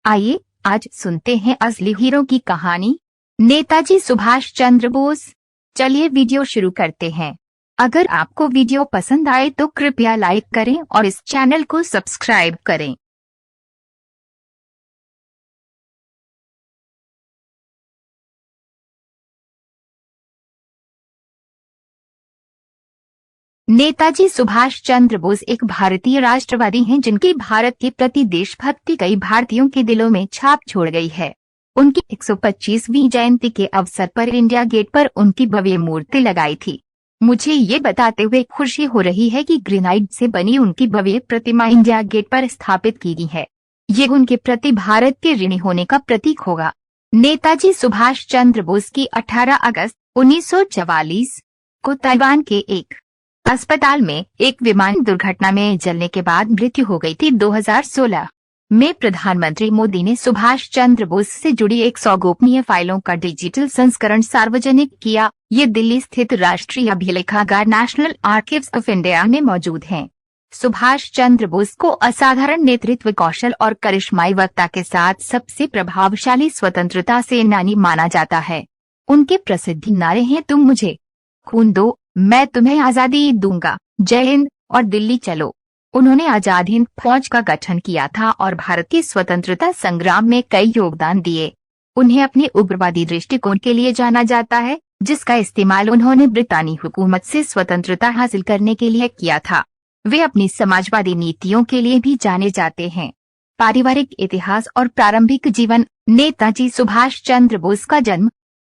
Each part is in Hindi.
आइए आज सुनते हैं असली हीरो की कहानी, नेताजी सुभाष चंद्र बोस। चलिए वीडियो शुरू करते हैं। अगर आपको वीडियो पसंद आए तो कृपया लाइक करें और इस चैनल को सब्सक्राइब करें। नेताजी सुभाष चंद्र बोस एक भारतीय राष्ट्रवादी हैं जिनकी भारत के प्रति देशभक्ति कई भारतीयों के दिलों में छाप छोड़ गई है। उनकी 125वीं जयंती के अवसर पर इंडिया गेट पर उनकी भव्य मूर्ति लगाई थी। मुझे ये बताते हुए खुशी हो रही है कि ग्रेनाइट से बनी उनकी भव्य प्रतिमा इंडिया गेट पर स्थापित की गई है। ये उनके प्रति भारत के ऋणी होने का प्रतीक होगा। नेताजी सुभाष चंद्र बोस की 18 अगस्त 1944 को ताइवान के एक अस्पताल में एक विमान दुर्घटना में जलने के बाद मृत्यु हो गई थी। 2016 में प्रधानमंत्री मोदी ने सुभाष चंद्र बोस से जुड़ी 100 गोपनीय फाइलों का डिजिटल संस्करण सार्वजनिक किया। ये दिल्ली स्थित राष्ट्रीय अभिलेखागार नेशनल आर्काइव्स ऑफ इंडिया में मौजूद हैं। सुभाष चंद्र बोस को असाधारण नेतृत्व कौशल और करिश्माई वक्ता के साथ सबसे प्रभावशाली स्वतंत्रता सेनानी माना जाता है। उनके प्रसिद्ध नारे हैं, तुम मुझे खून दो, मैं तुम्हें आजादी दूंगा, जय हिंद और दिल्ली चलो। उन्होंने आजाद हिंद फौज का गठन किया था और भारत की स्वतंत्रता संग्राम में कई योगदान दिए। उन्हें अपने उग्रवादी दृष्टिकोण के लिए जाना जाता है, जिसका इस्तेमाल उन्होंने ब्रितानी हुकूमत से स्वतंत्रता हासिल करने के लिए किया था। वे अपनी समाजवादी नीतियों के लिए भी जाने जाते हैं। पारिवारिक इतिहास और प्रारंभिक जीवन। नेताजी सुभाष चंद्र बोस का जन्म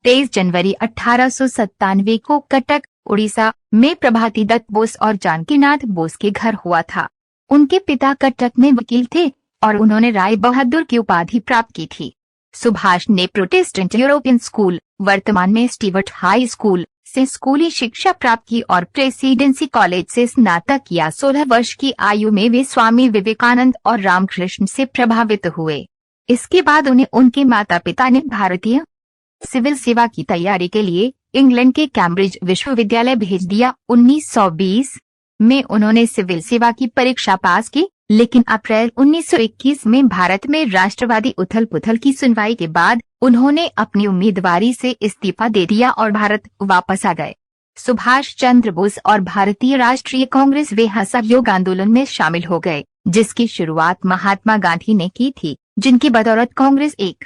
23 जनवरी 1897 को कटक, उड़ीसा में प्रभाती दत्त बोस और जानकीनाथ बोस के घर हुआ था। उनके पिता कटक में वकील थे और उन्होंने राय बहादुर की उपाधि प्राप्त की थी। सुभाष ने प्रोटेस्टेंट यूरोपियन स्कूल, वर्तमान में स्टीवर्ट हाई स्कूल, से स्कूली शिक्षा प्राप्त की और प्रेसिडेंसी कॉलेज से स्नातक किया। 16 वर्ष की आयु में वे स्वामी विवेकानंद और रामकृष्ण से प्रभावित हुए। इसके बाद उन्हें उनके माता पिता ने भारतीय सिविल सेवा की तैयारी के लिए इंग्लैंड के कैम्ब्रिज विश्वविद्यालय भेज दिया। 1920 में उन्होंने सिविल सेवा की परीक्षा पास की, लेकिन अप्रैल 1921 में भारत में राष्ट्रवादी उथल पुथल की सुनवाई के बाद उन्होंने अपनी उम्मीदवारी से इस्तीफा दे दिया और भारत वापस आ गए। सुभाष चंद्र बोस और भारतीय राष्ट्रीय कांग्रेस वे असहयोग आंदोलन में शामिल हो गए, जिसकी शुरुआत महात्मा गांधी ने की थी, जिनकी बदौलत कांग्रेस एक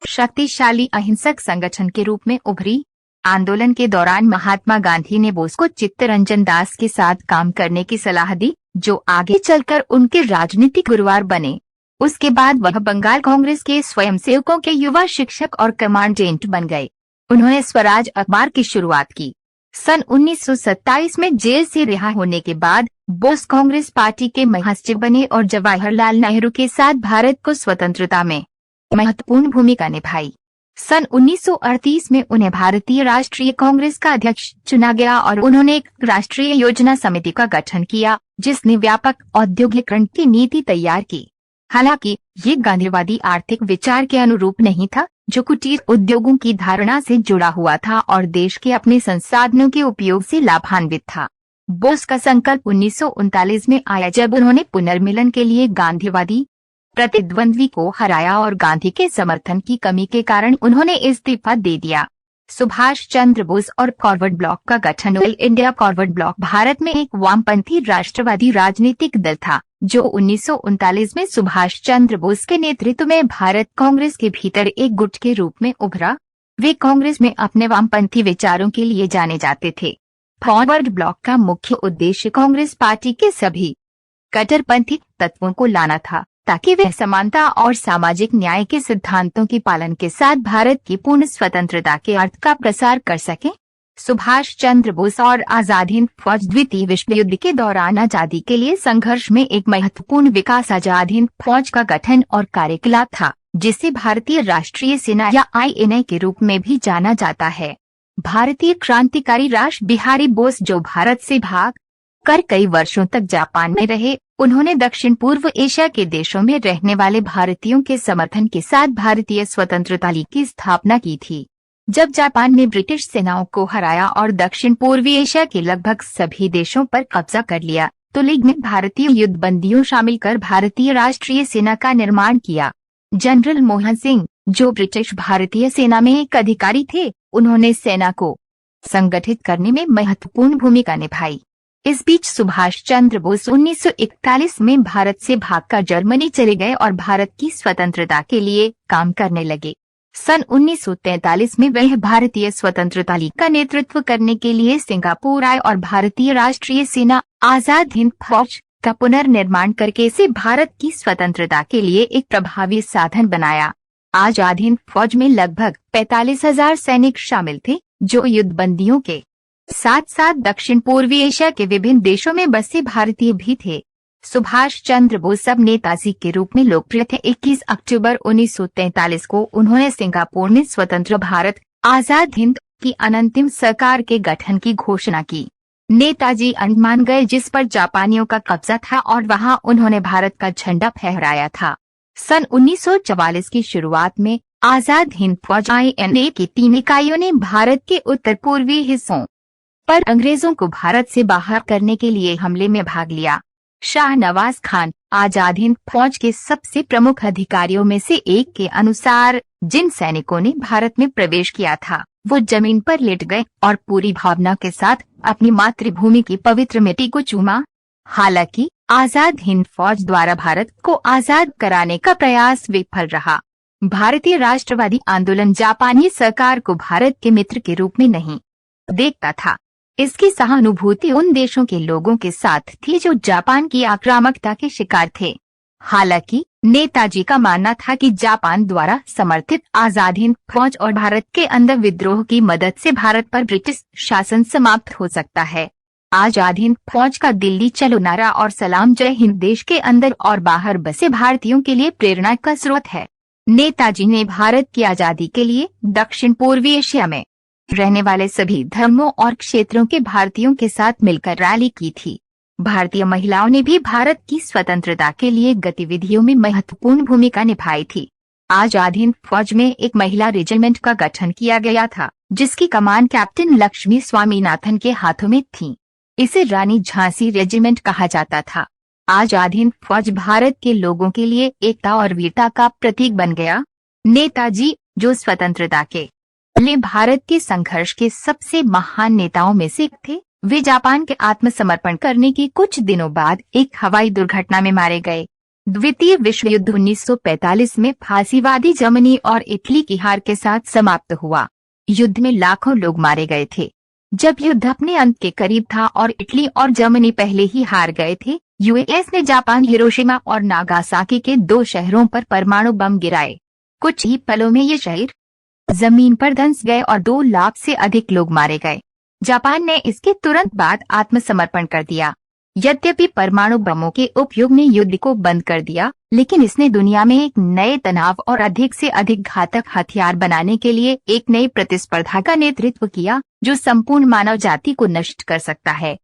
शक्तिशाली अहिंसक संगठन के रूप में उभरी। आंदोलन के दौरान महात्मा गांधी ने बोस को चित्तरंजन दास के साथ काम करने की सलाह दी, जो आगे चलकर उनके राजनीतिक गुरुवार बने। उसके बाद वह बंगाल कांग्रेस के स्वयंसेवकों के युवा शिक्षक और कमांडेंट बन गए। उन्होंने स्वराज अखबार की शुरुआत की। सन 1927 में जेल से रिहा होने के बाद बोस कांग्रेस पार्टी के महासचिव बने और जवाहरलाल नेहरू के साथ भारत को स्वतंत्रता में महत्वपूर्ण भूमिका निभाई। सन 1938 में उन्हें भारतीय राष्ट्रीय कांग्रेस का अध्यक्ष चुना गया और उन्होंने एक राष्ट्रीय योजना समिति का गठन किया, जिसने व्यापक औद्योगिकरण की नीति तैयार की। हालांकि ये गांधीवादी आर्थिक विचार के अनुरूप नहीं था, जो कुटीर उद्योगों की धारणा से जुड़ा हुआ था और देश के अपने संसाधनों के उपयोग से लाभान्वित था। बोस का संकल्प 1939 में आया, जब उन्होंने पुनर्मिलन के लिए गांधीवादी प्रतिद्वंद्वी को हराया और गांधी के समर्थन की कमी के कारण उन्होंने इस्तीफा दे दिया। सुभाष चंद्र बोस और फॉरवर्ड ब्लॉक का गठन। All India forward block Bharat में एक वामपंथी राष्ट्रवादी राजनीतिक दल था, जो 1939 में सुभाष चंद्र बोस के नेतृत्व में भारत कांग्रेस के भीतर एक गुट के रूप में उभरा। वे कांग्रेस में अपने वामपंथी विचारों के लिए जाने जाते थे। फॉरवर्ड ब्लॉक का मुख्य उद्देश्य कांग्रेस पार्टी के सभी कट्टरपंथी तत्वों को लाना था, ताकि वे समानता और सामाजिक न्याय के सिद्धांतों के पालन के साथ भारत की पूर्ण स्वतंत्रता के अर्थ का प्रसार कर सकें। सुभाष चंद्र बोस और आजाद हिंद फौज द्वितीय विश्व युद्ध के दौरान आजादी के लिए संघर्ष में एक महत्वपूर्ण विकास आजाद हिंद फौज का गठन और कार्यकलाप था, जिसे भारतीय राष्ट्रीय सेना या INA के रूप में भी जाना जाता है। भारतीय क्रांतिकारी रास बिहारी बोस, जो भारत से भाग कर कई वर्षों तक जापान में रहे, उन्होंने दक्षिण पूर्व एशिया के देशों में रहने वाले भारतीयों के समर्थन के साथ भारतीय स्वतंत्रता लीग की स्थापना की थी। जब जापान ने ब्रिटिश सेनाओं को हराया और दक्षिण पूर्वी एशिया के लगभग सभी देशों पर कब्जा कर लिया, तो लीग ने भारतीय युद्धबंदियों शामिल कर भारतीय राष्ट्रीय सेना का निर्माण किया। जनरल मोहन सिंह, जो ब्रिटिश भारतीय सेना में एक अधिकारी थे, उन्होंने सेना को संगठित करने में महत्वपूर्ण भूमिका निभाई। इस बीच सुभाष चंद्र बोस 1941 में भारत से भागकर जर्मनी चले गए और भारत की स्वतंत्रता के लिए काम करने लगे। सन 1943 में वह भारतीय स्वतंत्रता लीग का नेतृत्व करने के लिए सिंगापुर आए और भारतीय राष्ट्रीय सेना आजाद हिंद फौज का पुनर्निर्माण करके इसे भारत की स्वतंत्रता के लिए एक प्रभावी साधन बनाया। आजाद हिंद फौज में लगभग 45,000 सैनिक शामिल थे, जो युद्धबंदियों के साथ साथ दक्षिण पूर्वी एशिया के विभिन्न देशों में बसे भारतीय भी थे। सुभाष चंद्र बोस अब नेताजी के रूप में लोकप्रिय थे। 21 अक्टूबर 1943 को उन्होंने सिंगापुर में स्वतंत्र भारत आजाद हिंद की अनंतिम सरकार के गठन की घोषणा की। नेताजी अंडमान गए, जिस पर जापानियों का कब्जा था, और वहां उन्होंने भारत का झंडा फहराया था। सन 1944 की शुरुआत में आजाद हिंद फौज INA की 3 इकाइयों ने भारत के उत्तर पूर्वी हिस्सों पर अंग्रेजों को भारत से बाहर करने के लिए हमले में भाग लिया। शाहनवाज खान, आजाद हिंद फौज के सबसे प्रमुख अधिकारियों में से एक, के अनुसार जिन सैनिकों ने भारत में प्रवेश किया था वो जमीन पर लेट गए और पूरी भावना के साथ अपनी मातृभूमि की पवित्र मिट्टी को चूमा। हालांकि आजाद हिंद फौज द्वारा भारत को आजाद कराने का प्रयास विफल रहा। भारतीय राष्ट्रवादी आंदोलन जापानी सरकार को भारत के मित्र के रूप में नहीं देखता था। इसकी सहानुभूति उन देशों के लोगों के साथ थी जो जापान की आक्रामकता के शिकार थे। हालांकि नेताजी का मानना था कि जापान द्वारा समर्थित आजाद हिंद फौज और भारत के अंदर विद्रोह की मदद से भारत पर ब्रिटिश शासन समाप्त हो सकता है। आजाद हिंद फौज का दिल्ली चलो नारा और सलाम जय हिंद देश के अंदर और बाहर बसे भारतीयों के लिए प्रेरणा का स्रोत है। नेताजी ने भारत की आजादी के लिए दक्षिण पूर्वी एशिया में रहने वाले सभी धर्मों और क्षेत्रों के भारतीयों के साथ मिलकर रैली की थी। भारतीय महिलाओं ने भी भारत की स्वतंत्रता के लिए गतिविधियों में महत्वपूर्ण भूमिका निभाई थी। आजाद हिंद फौज में एक महिला रेजिमेंट का गठन किया गया था, जिसकी कमान कैप्टन लक्ष्मी स्वामीनाथन के हाथों में थी। इसे रानी झांसी रेजिमेंट कहा जाता था। आजाद हिंद फौज भारत के लोगों के लिए एकता और वीरता का प्रतीक बन गया। नेताजी, जो स्वतंत्रता के लिए भारत के संघर्ष के सबसे महान नेताओं में से एक थे, वे जापान के आत्मसमर्पण करने के कुछ दिनों बाद एक हवाई दुर्घटना में मारे गए। द्वितीय विश्व युद्ध 1945 में फांसीवादी जर्मनी और इटली की हार के साथ समाप्त हुआ। युद्ध में लाखों लोग मारे गए थे। जब युद्ध अपने अंत के करीब था और इटली और जर्मनी पहले ही हार गए थे, यूएस ने जापान, हिरोशिमा और नागासाकी के 2 शहरों पर परमाणु बम गिराए। कुछ ही पलों में ये शहर जमीन पर धंस गए और 2 लाख से अधिक लोग मारे गए। जापान ने इसके तुरंत बाद आत्मसमर्पण कर दिया। यद्यपि परमाणु बमों के उपयोग ने युद्ध को बंद कर दिया, लेकिन इसने दुनिया में एक नए तनाव और अधिक से अधिक घातक हथियार बनाने के लिए एक नई प्रतिस्पर्धा का नेतृत्व किया, जो संपूर्ण मानव जाति को नष्ट कर सकता है।